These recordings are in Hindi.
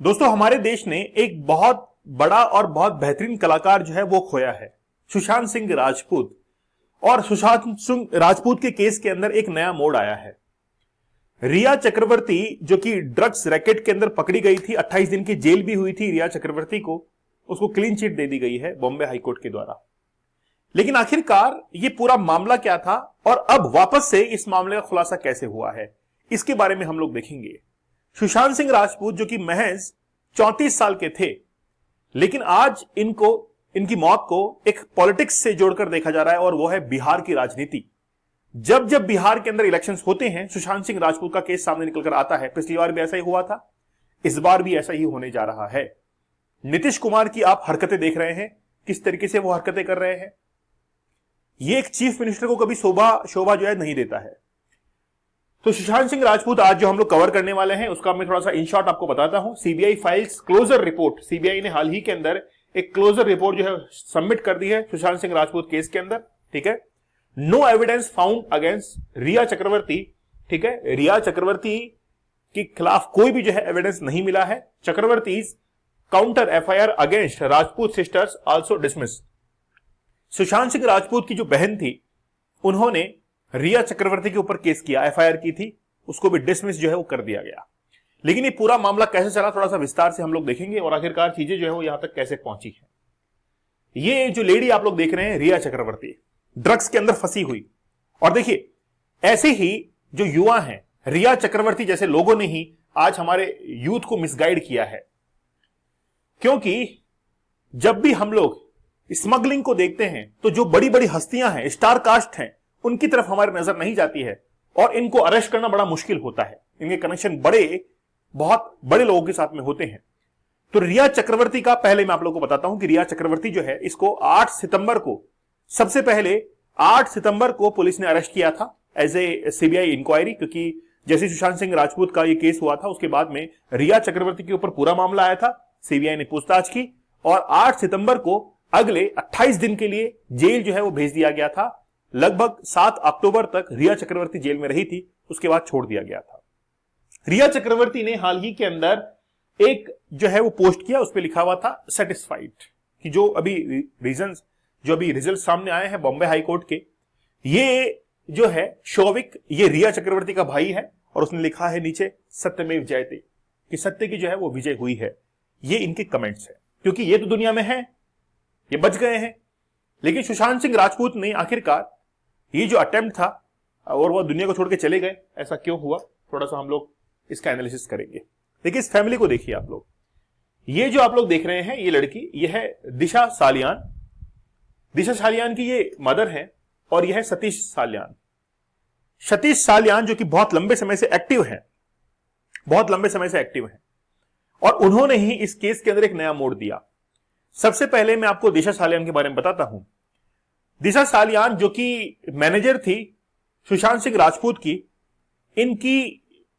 दोस्तों, हमारे देश ने एक बहुत बड़ा और बहुत बेहतरीन कलाकार जो है वो खोया है, सुशांत सिंह राजपूत। और सुशांत सिंह राजपूत के केस के अंदर एक नया मोड़ आया है। रिया चक्रवर्ती जो कि ड्रग्स रैकेट के अंदर पकड़ी गई थी, 28 दिन की जेल भी हुई थी रिया चक्रवर्ती को, उसको क्लीन चिट दे दी गई है बॉम्बे हाईकोर्ट के द्वारा। लेकिन आखिरकार ये पूरा मामला क्या था और अब वापस से इस मामले का खुलासा कैसे हुआ है, इसके बारे में हम लोग देखेंगे। सुशांत सिंह राजपूत जो कि महज 34 साल के थे, लेकिन आज इनकी मौत को एक पॉलिटिक्स से जोड़कर देखा जा रहा है, और वो है बिहार की राजनीति। जब जब बिहार के अंदर इलेक्शंस होते हैं, सुशांत सिंह राजपूत का केस सामने निकलकर आता है। पिछली बार भी ऐसा ही हुआ था, इस बार भी ऐसा ही होने जा रहा है। नीतीश कुमार की आप हरकतें देख रहे हैं, किस तरीके से वो हरकतें कर रहे हैं। ये एक चीफ मिनिस्टर को कभी शोभा जो है नहीं देता है। तो सुशांत सिंह राजपूत आज जो हम लोग कवर करने वाले हैं, उसका मैं थोड़ा सा इन शॉर्ट आपको बताता हूं। CBI files closure report, CBI ने हाल ही के अंदर एक क्लोजर रिपोर्ट जो है सबमिट कर दी है सुशांत सिंह राजपूत केस के अंदर। ठीक है, नो एविडेंस फाउंड अगेंस्ट रिया चक्रवर्ती। ठीक है, रिया चक्रवर्ती के खिलाफ कोई भी जो है एविडेंस नहीं मिला है। Chakraborty counter FIR against Rajput sisters also dismiss. Sushant Singh Rajput की जो बहन थी, उन्होंने रिया चक्रवर्ती के ऊपर केस किया, एफआईआर की थी, उसको भी डिसमिस जो है वो कर दिया गया। लेकिन ये पूरा मामला कैसे चला, थोड़ा सा विस्तार से हम लोग देखेंगे, और आखिरकार चीजें जो है वो यहां तक कैसे पहुंची है। ये जो लेडी आप लोग देख रहे हैं, रिया चक्रवर्ती, ड्रग्स के अंदर फंसी हुई। और देखिए, ऐसे ही जो युवा हैं, रिया चक्रवर्ती जैसे लोगों ने ही आज हमारे यूथ को मिसगाइड किया है। क्योंकि जब भी हम लोग स्मगलिंग को देखते हैं, तो जो बड़ी बड़ी हस्तियां हैं, स्टार कास्ट हैं, उनकी तरफ हमारी नजर नहीं जाती है, और इनको अरेस्ट करना बड़ा मुश्किल होता है। इनके कनेक्शन बहुत बड़े लोगों के साथ में होते हैं। तो रिया चक्रवर्ती का पहले मैं आप लोगों को बताता हूं कि रिया चक्रवर्ती जो है, इसको 8 सितंबर को, सबसे पहले 8 सितंबर को पुलिस ने अरेस्ट किया था एज ए सीबीआई इंक्वायरी। क्योंकि जैसे सुशांत सिंह राजपूत का ये केस हुआ था, उसके बाद में रिया चक्रवर्ती के ऊपर पूरा मामला आया था, सीबीआई ने पूछताछ की, और 8 सितंबर को अगले 28 दिन के लिए जेल जो है वो भेज दिया गया था। लगभग 7 अक्टूबर तक रिया चक्रवर्ती जेल में रही थी, उसके बाद छोड़ दिया गया था। रिया चक्रवर्ती ने हाल ही के अंदर एक जो है वो पोस्ट किया, उस पर लिखा हुआ था सेटिस्फाइड, कि जो अभी रीजंस, जो अभी रिजल्ट सामने आए हैं बॉम्बे हाईकोर्ट के, ये जो है शौविक, ये रिया चक्रवर्ती का भाई है, और उसने लिखा है नीचे सत्यमेव जयते, कि सत्य की जो है वो विजय हुई है। ये इनके कमेंट्स है, क्योंकि ये तो दुनिया में है, ये बच गए हैं। लेकिन सुशांत सिंह राजपूत ने आखिरकार ये जो अटेम्प्ट था, और वह दुनिया को छोड़ के चले गए, ऐसा क्यों हुआ, थोड़ा सा हम लोग इसका एनालिसिस करेंगे। देखिए, इस फैमिली को देखिए आप लोग। ये जो आप लोग देख रहे हैं, ये लड़की, ये है दिशा सालियान। दिशा सालियान की ये मदर है, और यह है सतीश सालियान। सतीश सालियान जो कि बहुत लंबे समय से एक्टिव है, बहुत लंबे समय से एक्टिव है, और उन्होंने ही इस केस के अंदर एक नया मोड़ दिया। सबसे पहले मैं आपको दिशा सालियान के बारे में बताता हूं। दिशा सालियान जो कि मैनेजर थी सुशांत सिंह राजपूत की,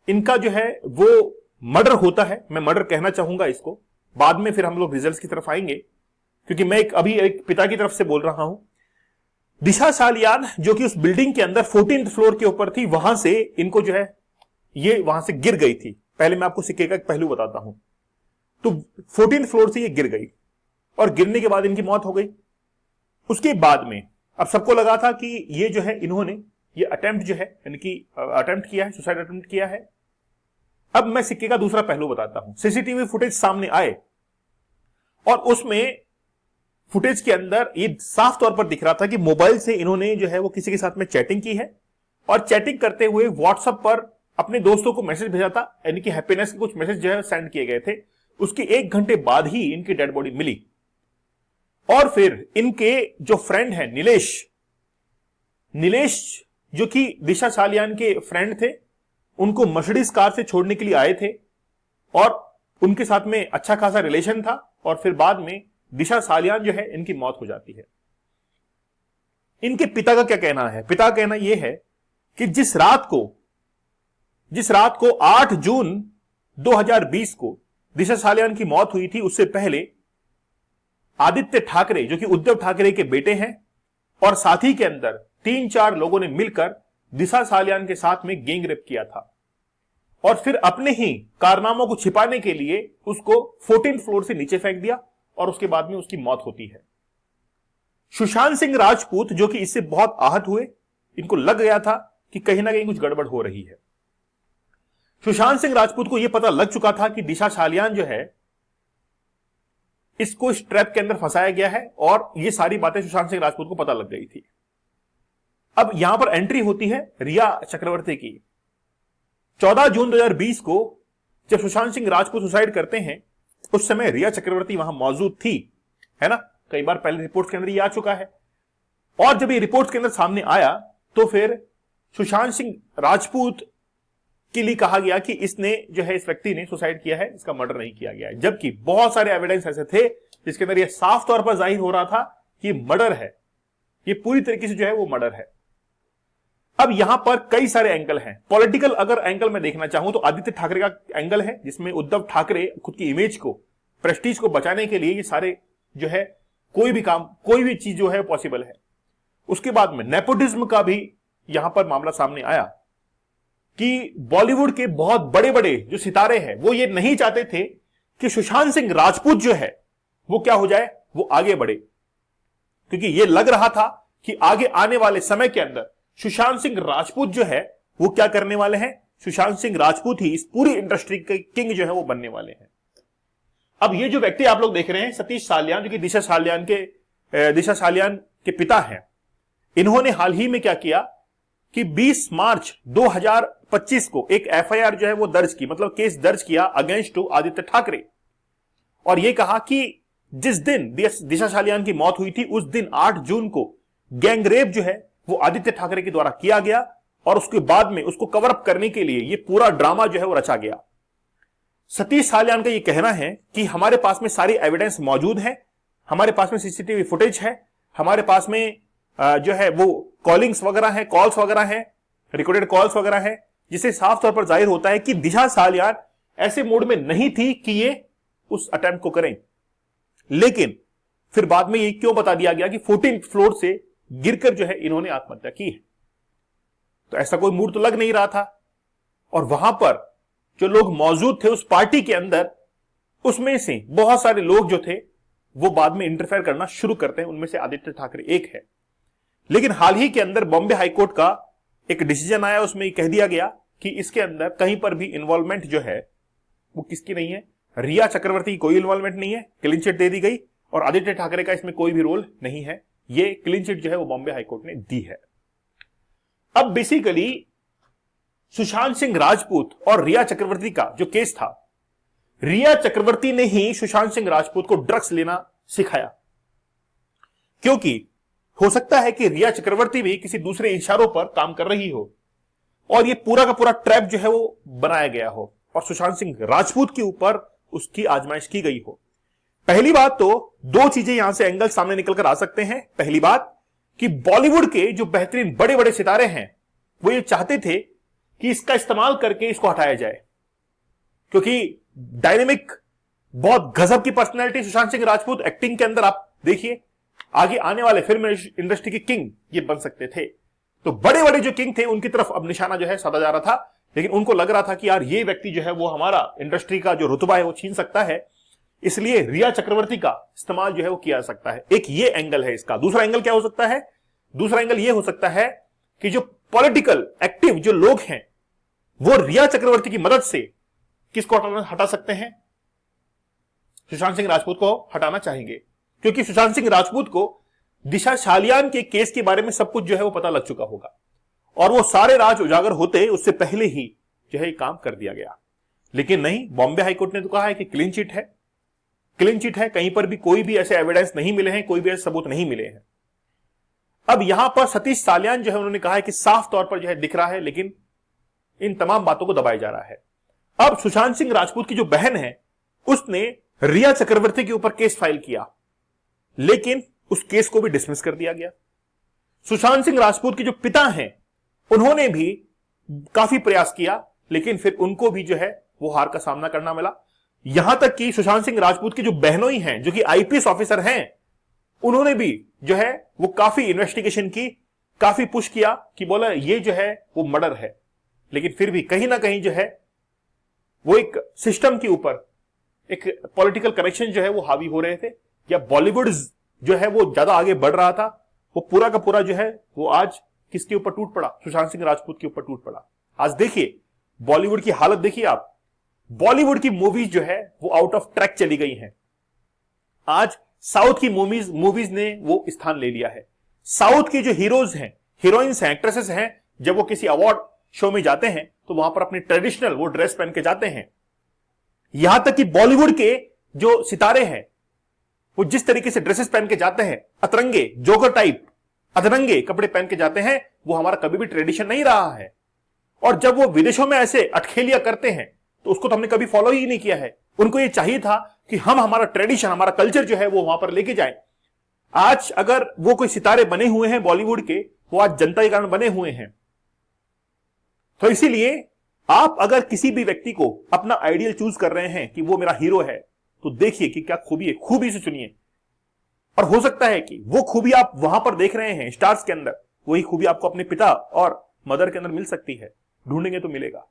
इनका जो है वो मर्डर होता है। मैं मर्डर कहना चाहूंगा इसको, बाद में फिर हम लोग रिजल्ट्स की तरफ आएंगे, क्योंकि मैं अभी एक पिता की तरफ से बोल रहा हूं। दिशा सालियान जो कि उस बिल्डिंग के अंदर 14th फ्लोर के ऊपर थी, वहां से इनको जो है ये वहां से गिर गई थी। पहले मैं आपको सिक्के का एक पहलू बताता हूं। तो 14th फ्लोर से ये गिर गई, और गिरने के बाद इनकी मौत हो गई। उसके बाद में अब सबको लगा था कि ये जो है, इन्होंने ये अटेम्प्ट जो है, यानी कि अटेम्प्ट किया है, सुसाइड अटेम्प्ट किया है। अब मैं सिक्के का दूसरा पहलू बताता हूं। सीसीटीवी फुटेज सामने आए, और उसमें फुटेज के अंदर ये साफ तौर पर दिख रहा था कि मोबाइल से इन्होंने जो है वो किसी के साथ में चैटिंग की है, और चैटिंग करते हुए व्हाट्सएप पर अपने दोस्तों को मैसेज भेजा था, यानी कि हैप्पीनेस के कुछ मैसेज जो है सेंड किए गए थे। उसके 1 घंटे बाद ही इनकी डेड बॉडी मिली। और फिर इनके जो फ्रेंड है नीलेश जो कि दिशा सालियान के फ्रेंड थे, उनको मर्सिडीज कार से छोड़ने के लिए आए थे, और उनके साथ में अच्छा खासा रिलेशन था, और फिर बाद में दिशा सालियान जो है इनकी मौत हो जाती है। इनके पिता का क्या कहना है? पिता का कहना यह है कि जिस रात को 8 जून 2020 को दिशा सालियान की मौत हुई थी, उससे पहले आदित्य ठाकरे जो कि उद्धव ठाकरे के बेटे हैं, और साथी के अंदर 3-4 लोगों ने मिलकर दिशा सालियान के साथ में गैंग रेप किया था। और फिर अपने ही कारनामों को छिपाने के लिए उसको 14th फ्लोर से नीचे फेंक दिया और उसके बाद में उसकी मौत होती है। सुशांत सिंह राजपूत जो कि इससे बहुत आहत हुए, इनको लग गया था कि कहीं ना कहीं कुछ गड़बड़ हो रही है। सुशांत सिंह राजपूत को यह पता लग चुका था कि दिशा सालियान जो है इसको इस ट्रैप के अंदर फंसाया गया है और यह सारी बातें सुशांत सिंह राजपूत को पता लग गई थी। अब यहां पर एंट्री होती है रिया चक्रवर्ती की। 14 जून 2020 को जब सुशांत सिंह राजपूत सुसाइड करते हैं उस समय रिया चक्रवर्ती वहां मौजूद थी, है ना। कई बार पहले रिपोर्ट के अंदर ये आ चुका है। और जब ये रिपोर्ट के अंदर सामने आया तो फिर सुशांत सिंह राजपूत के लिए कहा गया कि इसने जो है इस व्यक्ति ने सुसाइड किया है, इसका मर्डर नहीं किया गया है, जबकि बहुत सारे एविडेंस ऐसे थे जिसके अंदर यह साफ तौर पर जाहिर हो रहा था कि मर्डर है, ये पूरी तरीके से जो है वो मर्डर है। अब यहां पर कई सारे एंगल हैं। पॉलिटिकल अगर एंगल में देखना चाहूं तो आदित्य ठाकरे का एंगल है जिसमें उद्धव ठाकरे खुद की इमेज को, प्रेस्टीज को बचाने के लिए ये सारे जो है कोई भी काम, कोई भी चीज जो है पॉसिबल है। उसके बाद में नेपोटिज्म का भी यहां पर मामला सामने आया कि बॉलीवुड के बहुत बड़े बड़े जो सितारे हैं वो ये नहीं चाहते थे कि सुशांत सिंह राजपूत जो है वो क्या हो जाए, वो आगे बढ़े, क्योंकि ये लग रहा था कि आगे आने वाले समय के अंदर सुशांत सिंह राजपूत जो है वो क्या करने वाले हैं, सुशांत सिंह राजपूत ही इस पूरी इंडस्ट्री के किंग जो है वो बनने वाले हैं। अब ये जो व्यक्ति आप लोग देख रहे हैं सतीश सालियान, जो कि दिशा सालियान के पिता हैं, इन्होंने हाल ही में क्या किया कि 20 मार्च 2025 को एक एफआईआर जो है वो दर्ज की, मतलब केस दर्ज किया अगेंस्ट टू आदित्य ठाकरे, और यह कहा कि जिस दिन दिशा सालियान की मौत हुई थी उस दिन 8 जून को गैंगरेप जो है वो आदित्य ठाकरे के द्वारा किया गया और उसके बाद में उसको कवर अप करने के लिए ये पूरा ड्रामा जो है वो रचा गया। सतीश सालियान का ये कहना है कि हमारे पास में सारी एविडेंस मौजूद है, हमारे पास में सीसीटीवी फुटेज है, हमारे पास में जो है वो कॉलिंग्स वगैरह है, कॉल्स वगैरह है, रिकॉर्डेड कॉल्स वगैरह है, जिससे साफ तौर पर जाहिर होता है कि दिशा सालियान ऐसे मूड में नहीं थी कि ये उस अटेम्प्ट को करें। लेकिन फिर बाद में ये क्यों बता दिया गया कि 14th फ्लोर से गिरकर जो है इन्होंने आत्महत्या की है, तो ऐसा कोई मूड तो लग नहीं रहा था। और वहां पर जो लोग मौजूद थे उस पार्टी के अंदर, उसमें से बहुत सारे लोग जो थे वो बाद में इंटरफेयर करना शुरू करते हैं, उनमें से आदित्य ठाकरे एक है। लेकिन हाल ही के अंदर बॉम्बे हाईकोर्ट का एक डिसीजन आया, उसमें कह दिया गया कि इसके अंदर कहीं पर भी इन्वॉल्वमेंट जो है वो किसकी नहीं है, रिया चक्रवर्ती की कोई इन्वॉल्वमेंट नहीं है, क्लीन चिट दे दी गई और आदित्य ठाकरे का इसमें कोई भी रोल नहीं है। ये क्लीन चिट जो है वो बॉम्बे हाईकोर्ट ने दी है। अब बेसिकली सुशांत सिंह राजपूत और रिया चक्रवर्ती का जो केस था, रिया चक्रवर्ती ने ही सुशांत सिंह राजपूत को ड्रग्स लेना सिखाया, क्योंकि हो सकता है कि रिया चक्रवर्ती भी किसी दूसरे इशारों पर काम कर रही हो और ये पूरा का पूरा ट्रैप जो है वो बनाया गया हो और सुशांत सिंह राजपूत के ऊपर उसकी आजमाइश की गई हो। पहली बात तो दो चीजें यहां से एंगल सामने निकलकर आ सकते हैं। पहली बात कि बॉलीवुड के जो बेहतरीन बड़े बड़े सितारे हैं वो ये चाहते थे कि इसका इस्तेमाल करके इसको हटाया जाए, क्योंकि डायनेमिक बहुत गजब की पर्सनैलिटी सुशांत सिंह राजपूत, एक्टिंग के अंदर आप देखिए आगे आने वाले फिल्म इंडस्ट्री के किंग ये बन सकते थे। तो बड़े बड़े जो किंग थे उनकी तरफ अब निशाना जो है साधा जा रहा था, लेकिन उनको लग रहा था कि यार ये व्यक्ति जो है वो हमारा इंडस्ट्री का जो रुतबा है वो छीन सकता है, इसलिए रिया चक्रवर्ती का इस्तेमाल जो है वो किया जा सकता है। एक ये एंगल है इसका। दूसरा एंगल क्या हो सकता है, दूसरा एंगल ये हो सकता है कि जो पॉलिटिकल एक्टिव जो लोग हैं वो रिया चक्रवर्ती की मदद से किसको हटा सकते हैं, सुशांत सिंह राजपूत को हटाना चाहेंगे, क्योंकि सुशांत सिंह राजपूत को दिशा सालियान के केस के बारे में सब कुछ जो है वो पता लग चुका होगा और वो सारे राज उजागर होते उससे पहले ही जो है काम कर दिया गया। लेकिन नहीं, बॉम्बे हाईकोर्ट ने तो कहा है कि क्लीन चिट है, क्लीन चिट है, कहीं पर भी कोई भी ऐसे एविडेंस नहीं मिले हैं, कोई भी ऐसे सबूत नहीं मिले हैं। अब यहां पर सतीश सालियान जो है उन्होंने कहा है कि साफ तौर पर जो है दिख रहा है, लेकिन इन तमाम बातों को दबाया जा रहा है। अब सुशांत सिंह राजपूत की जो बहन है उसने रिया चक्रवर्ती के ऊपर केस फाइल किया, लेकिन उस केस को भी डिसमिस कर दिया गया। सुशांत सिंह राजपूत के जो पिता हैं उन्होंने भी काफी प्रयास किया, लेकिन फिर उनको भी जो है वो हार का सामना करना मिला। यहां तक कि सुशांत सिंह राजपूत की जो बहनोई हैं जो कि आईपीएस ऑफिसर हैं, उन्होंने भी जो है वो काफी इन्वेस्टिगेशन की, काफी पुश किया कि बोला ये जो है वो मर्डर है, लेकिन फिर भी कहीं ना कहीं जो है वो एक सिस्टम के ऊपर एक पॉलिटिकल कनेक्शन जो है वो हावी हो रहे थे, या बॉलीवुड जो है वो ज्यादा आगे बढ़ रहा था, वो पूरा का पूरा जो है वो आज किसके ऊपर टूट पड़ा? सुशांत सिंह राजपूत के ऊपर टूट पड़ा। आज देखिए बॉलीवुड की हालत, देखिए आप, बॉलीवुड की मूवीज जो है वो आउट ऑफ ट्रैक चली गई हैं। आज साउथ की मूवीज ने वो स्थान ले लिया है। साउथ के जो हीरोज हैं, हीरोइंस हैं, एक्ट्रेसेस हैं, जब वो किसी अवार्ड शो में जाते हैं तो वहां पर अपनी ट्रेडिशनल वो ड्रेस पहन के जाते हैं। यहां तक कि बॉलीवुड के जो सितारे हैं वो जिस तरीके से ड्रेसेस पहन के जाते हैं, अतरंगे, जोकर टाइप अधरंगे कपड़े पहन के जाते हैं, वो हमारा कभी भी ट्रेडिशन नहीं रहा है। और जब वो विदेशों में ऐसे अटखेलियां करते हैं तो उसको तो हमने कभी फॉलो ही नहीं किया है। उनको ये चाहिए था कि हम हमारा ट्रेडिशन, हमारा कल्चर जो है वो वहां पर लेके जाएं। आज अगर वो कोई सितारे बने हुए हैं बॉलीवुड के, वो आज जनता के कारण बने हुए हैं। तो इसीलिए आप अगर किसी भी व्यक्ति को अपना आइडियल चूज कर रहे हैं कि वो मेरा हीरो है, तो देखिए कि क्या खूबी है, खूबी से चुनिए। और हो सकता है कि वो खूबी आप वहां पर देख रहे हैं स्टार्स के अंदर, वही खूबी आपको अपने पिता और मदर के अंदर मिल सकती है। ढूंढेंगे तो मिलेगा।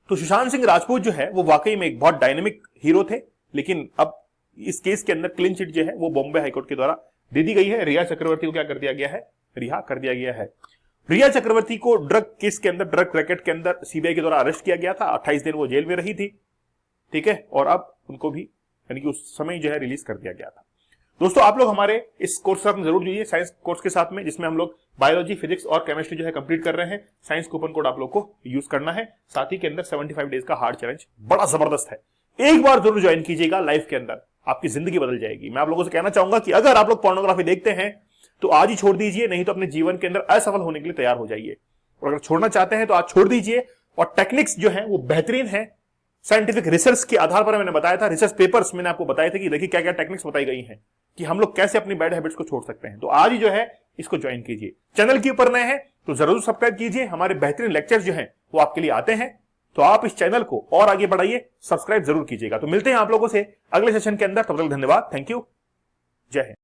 तो सुशांत सिंह राजपूत जो है वो वाकई में एक बहुत डायनेमिक हीरो थे, लेकिन अब इस केस के अंदर क्लीन चिट जो है वो बॉम्बे हाईकोर्ट के द्वारा दे दी गई है। रिया चक्रवर्ती को क्या कर दिया गया है? रिहा कर दिया गया है। रिया चक्रवर्ती को ड्रग केस के अंदर, ड्रग रैकेट के अंदर सीबीआई के द्वारा अरेस्ट किया गया था। 28 दिन वो जेल में रही थी, ठीक है, और अब उनको भी यानी कि उस समय जो है रिलीज कर दिया गया था। दोस्तों आप लोग हमारे इस कोर्स के साथ जरूर जुड़िए, साइंस कोर्स के साथ में, जिसमें हम लोग बायोलॉजी, फिजिक्स और केमिस्ट्री जो है कंप्लीट कर रहे हैं। साइंस कूपन कोड आप लोग को यूज करना है। साथ ही के अंदर 75 डेज का हार्ड चैलेंज बड़ा जबरदस्त है। एक बार जरूर ज्वाइन कीजिएगा, लाइफ के अंदर आपकी जिंदगी बदल जाएगी। मैं आप लोगों से कहना चाहूंगा कि अगर आप लोग पोर्नोग्राफी देखते हैं तो आज ही छोड़ दीजिए, नहीं तो अपने जीवन के अंदर असफल होने के लिए तैयार हो जाइए। और अगर छोड़ना चाहते हैं तो आज छोड़ दीजिए। और टेक्निक्स जो है वो बेहतरीन है, साइंटिफिक रिसर्च के आधार पर मैंने बताया था, रिसर्च पेपर्स मैंने आपको बताए थे कि देखिए क्या क्या टेक्निक्स बताई गई हैं कि हम लोग कैसे अपनी बैड हैबिट्स को छोड़ सकते हैं। तो आज ही जो है इसको ज्वाइन कीजिए। चैनल के ऊपर नए हैं तो जरूर सब्सक्राइब कीजिए। हमारे बेहतरीन लेक्चर्स जो हैं वो आपके लिए आते हैं, तो आप इस चैनल को और आगे बढ़ाइए, सब्सक्राइब जरूर कीजिएगा। तो मिलते हैं आप लोगों से अगले सेशन के अंदर। तब तक धन्यवाद, थैंक यू, जय हिंद।